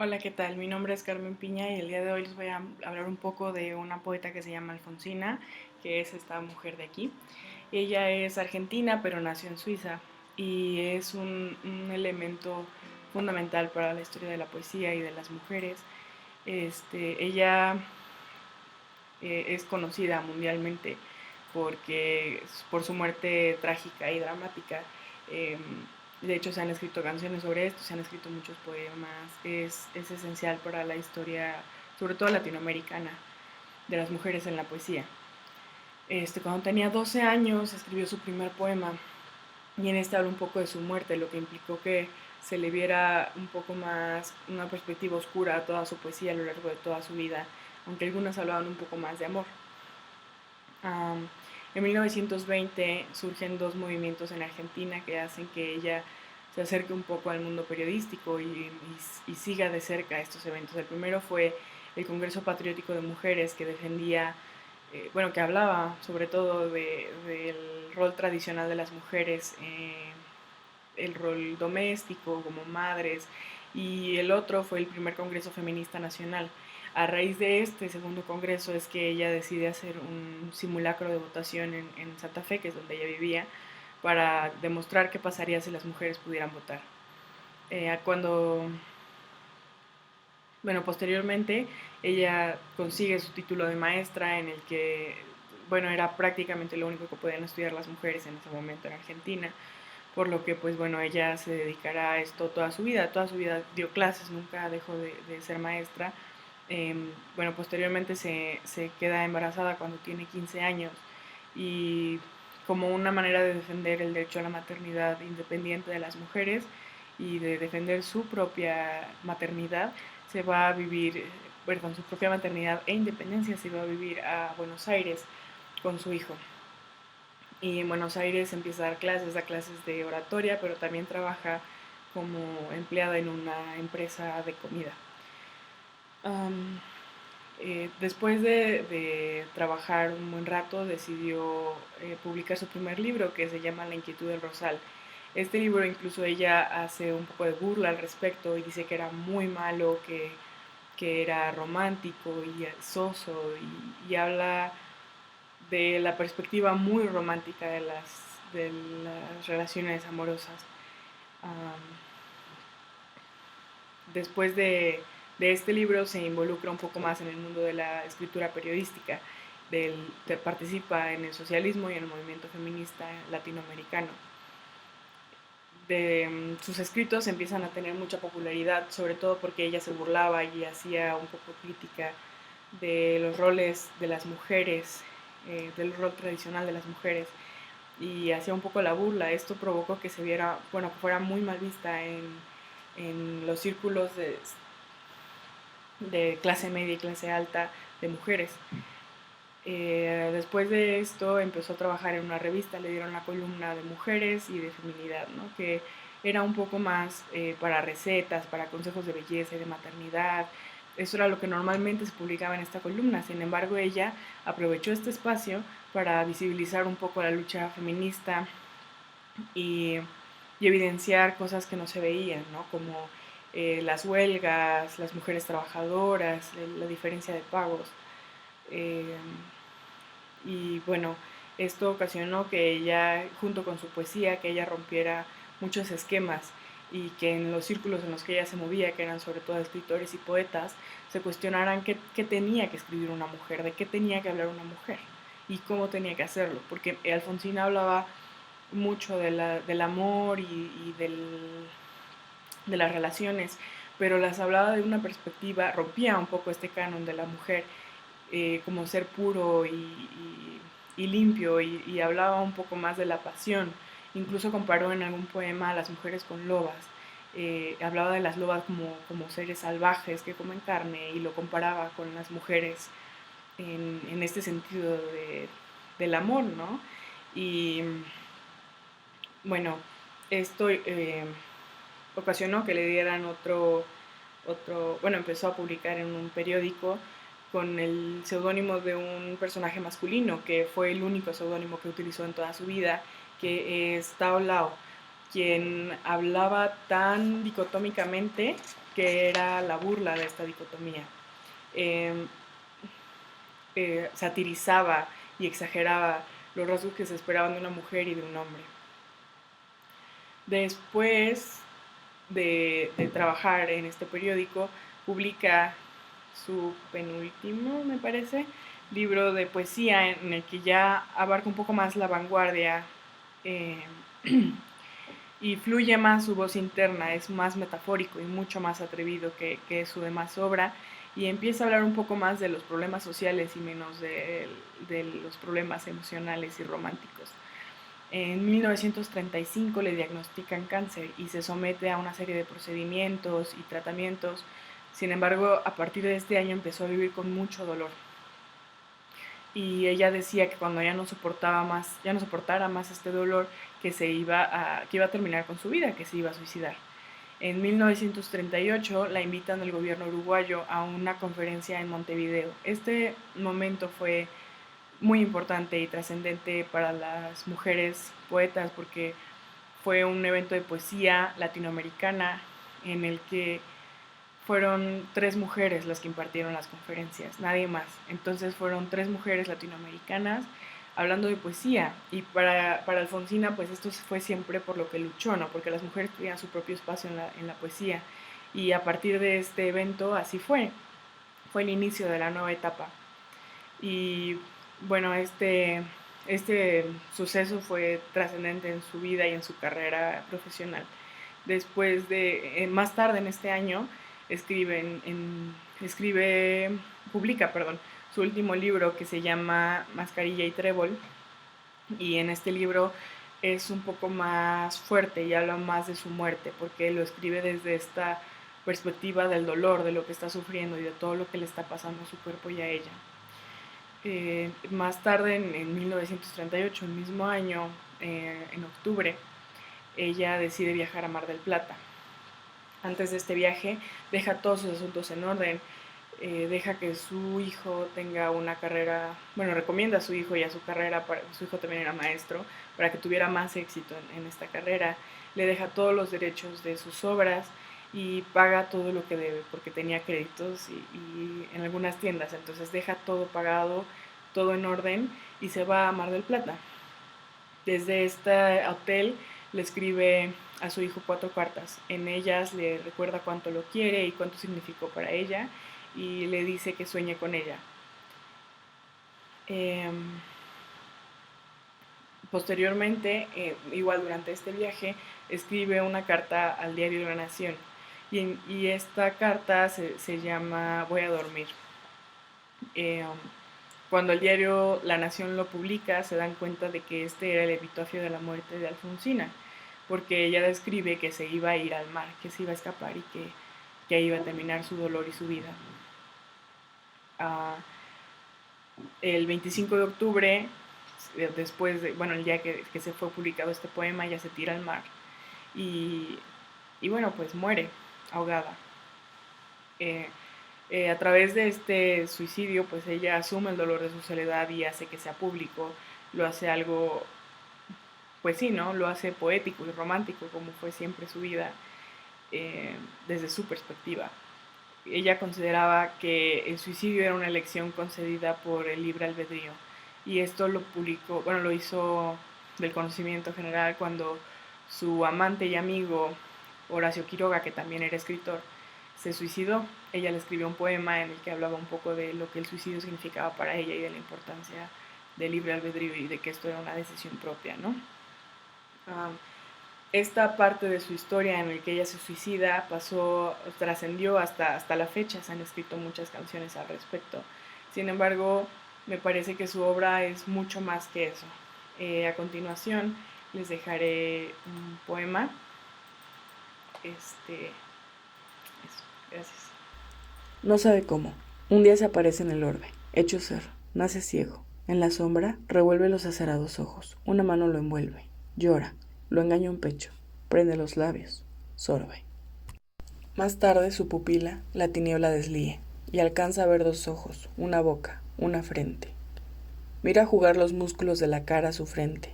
Hola, ¿qué tal? Mi nombre es Carmen Piña y el día de hoy les voy a hablar un poco de una poeta que se llama Alfonsina, que es esta mujer de aquí. Ella es argentina, pero nació en Suiza y es un elemento fundamental para la historia de la poesía y de las mujeres. Ella es conocida mundialmente por su muerte trágica y dramática. Eh, de hecho, se han escrito canciones sobre esto, se han escrito muchos poemas. Es esencial para la historia, sobre todo latinoamericana, de las mujeres en la poesía. Cuando tenía 12 años escribió su primer poema y en este habla un poco de su muerte, lo que implicó que se le viera un poco más una perspectiva oscura a toda su poesía a lo largo de toda su vida, aunque algunas hablaban un poco más de amor. Um, en 1920 surgen dos movimientos en Argentina que hacen que ella se acerque un poco al mundo periodístico y siga de cerca estos eventos. El primero fue el Congreso Patriótico de Mujeres que defendía, que hablaba sobre todo del rol tradicional de las mujeres, el rol doméstico como madres, y el otro fue el primer Congreso Feminista Nacional. A raíz de este segundo congreso es que ella decide hacer un simulacro de votación en Santa Fe, que es donde ella vivía, para demostrar qué pasaría si las mujeres pudieran votar. Cuando, posteriormente ella consigue su título de maestra en el que, era prácticamente lo único que podían estudiar las mujeres en ese momento en Argentina, por lo que pues bueno, ella se dedicará a esto toda su vida dio clases, nunca dejó de ser maestra. Posteriormente se queda embarazada cuando tiene 15 años y como una manera de defender el derecho a la maternidad independiente de las mujeres y de defender su propia maternidad, se va a vivir, perdón, su propia maternidad e independencia, se va a vivir a Buenos Aires con su hijo. Y en Buenos Aires empieza da clases de oratoria, pero también trabaja como empleada en una empresa de comida. Um, Después de trabajar un buen rato, decidió publicar su primer libro que se llama La inquietud del rosal. Este libro incluso ella hace un poco de burla al respecto y dice que era muy malo, que era romántico y soso y habla de la perspectiva muy romántica de las relaciones amorosas. Um, Después de este libro se involucra un poco más en el mundo de la escritura periodística, participa en el socialismo y en el movimiento feminista latinoamericano. Sus escritos empiezan a tener mucha popularidad, sobre todo porque ella se burlaba y hacía un poco crítica de los roles de las mujeres, del rol tradicional de las mujeres, y hacía un poco la burla. Esto provocó que se viera, que fuera muy mal vista en los círculos de clase media y clase alta de mujeres. Después de esto empezó a trabajar en una revista, le dieron la columna de mujeres y de feminidad, ¿no? Que era un poco más para recetas, para consejos de belleza y de maternidad. Eso era lo que normalmente se publicaba en esta columna. Sin embargo, ella aprovechó este espacio para visibilizar un poco la lucha feminista y, y evidenciar cosas que no se veían, ¿no? Como las huelgas, las mujeres trabajadoras, la diferencia de pagos. Eh, y bueno, esto ocasionó que ella, junto con su poesía, que ella rompiera muchos esquemas y que en los círculos en los que ella se movía, que eran sobre todo escritores y poetas, se cuestionaran qué tenía que escribir una mujer, de qué tenía que hablar una mujer y cómo tenía que hacerlo, porque Alfonsina hablaba mucho del amor de las relaciones, pero las hablaba de una perspectiva, rompía un poco este canon de la mujer como ser puro y limpio y hablaba un poco más de la pasión. Incluso comparó en algún poema a las mujeres con lobas. Hablaba de las lobas como seres salvajes que comen carne y lo comparaba con las mujeres en este sentido del amor, ¿no? Y bueno, esto ocasionó que le dieran empezó a publicar en un periódico con el seudónimo de un personaje masculino, que fue el único seudónimo que utilizó en toda su vida, que es Tao Lao, quien hablaba tan dicotómicamente que era la burla de esta dicotomía. Eh, Satirizaba y exageraba los rasgos que se esperaban de una mujer y de un hombre. Después de trabajar en este periódico, publica su penúltimo, me parece, libro de poesía en el que ya abarca un poco más la vanguardia eh, y fluye más su voz interna, es más metafórico y mucho más atrevido que su demás obra, y empieza a hablar un poco más de los problemas sociales y menos de los problemas emocionales y románticos. En 1935 le diagnostican cáncer y se somete a una serie de procedimientos y tratamientos. Sin embargo, a partir de este año empezó a vivir con mucho dolor. Y ella decía que cuando ya no soportara más este dolor, que iba a terminar con su vida, que se iba a suicidar. En 1938 la invitan del gobierno uruguayo a una conferencia en Montevideo. Este momento fue muy importante y trascendente para las mujeres poetas porque fue un evento de poesía latinoamericana en el que fueron 3 mujeres las que impartieron las conferencias, nadie más. Entonces fueron 3 mujeres latinoamericanas hablando de poesía, y para Alfonsina pues esto fue siempre por lo que luchó, ¿no? Porque las mujeres tuvieran su propio espacio en la poesía, y a partir de este evento así fue el inicio de la nueva etapa. Y bueno, este suceso fue trascendente en su vida y en su carrera profesional. Después más tarde en este año, publica, su último libro que se llama Mascarilla y Trébol, y en este libro es un poco más fuerte y habla más de su muerte, porque lo escribe desde esta perspectiva del dolor, de lo que está sufriendo y de todo lo que le está pasando a su cuerpo y a ella. Más tarde, en 1938, el mismo año, en octubre, ella decide viajar a Mar del Plata. Antes de este viaje, deja todos sus asuntos en orden, deja que su hijo tenga una carrera, bueno, recomienda a su hijo y a su carrera, su hijo también era maestro, para que tuviera más éxito en esta carrera, le deja todos los derechos de sus obras y paga todo lo que debe, porque tenía créditos y en algunas tiendas, entonces deja todo pagado, todo en orden, y se va a Mar del Plata. Desde este hotel le escribe a su hijo 4 cartas. En ellas le recuerda cuánto lo quiere y cuánto significó para ella, y le dice que sueñe con ella. Posteriormente, igual durante este viaje, escribe una carta al diario La Nación, y esta carta se llama Voy a dormir. Cuando el diario La Nación lo publica, se dan cuenta de que este era el epitafio de la muerte de Alfonsina, porque ella describe que se iba a ir al mar, que se iba a escapar y que ahí iba a terminar su dolor y su vida. El 25 de octubre, después de, bueno, el día que se fue publicado este poema, ella se tira al mar y bueno, pues muere ahogada. A través de este suicidio, pues ella asume el dolor de su soledad y hace que sea público, lo hace algo, pues sí, ¿no? Lo hace poético y romántico, como fue siempre su vida, desde su perspectiva. Ella consideraba que el suicidio era una elección concedida por el libre albedrío, y esto lo publicó, bueno, lo hizo del conocimiento general cuando su amante y amigo Horacio Quiroga, que también era escritor, se suicidó. Ella le escribió un poema en el que hablaba un poco de lo que el suicidio significaba para ella y de la importancia del libre albedrío y de que esto era una decisión propia, ¿no? Esta parte de su historia en la que ella se suicida trascendió hasta la fecha, se han escrito muchas canciones al respecto. Sin embargo, me parece que su obra es mucho más que eso. A continuación les dejaré un poema. Eso, gracias. No sabe cómo. Un día se aparece en el orbe, hecho ser, nace ciego. En la sombra revuelve los acerados ojos, una mano lo envuelve, llora, lo engaña un pecho, prende los labios, sorbe. Más tarde su pupila la tiniebla deslíe, y alcanza a ver 2 ojos, una boca, una frente. Mira jugar los músculos de la cara a su frente.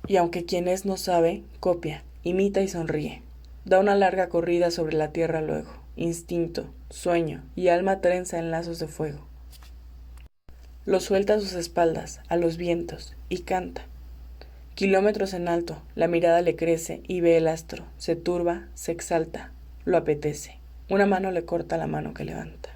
Y aunque quien es no sabe, copia, imita y sonríe. Da una larga corrida sobre la tierra luego, instinto, sueño y alma trenza en lazos de fuego. Lo suelta a sus espaldas, a los vientos, y canta. Kilómetros en alto, la mirada le crece y ve el astro, se turba, se exalta, lo apetece. Una mano le corta la mano que levanta.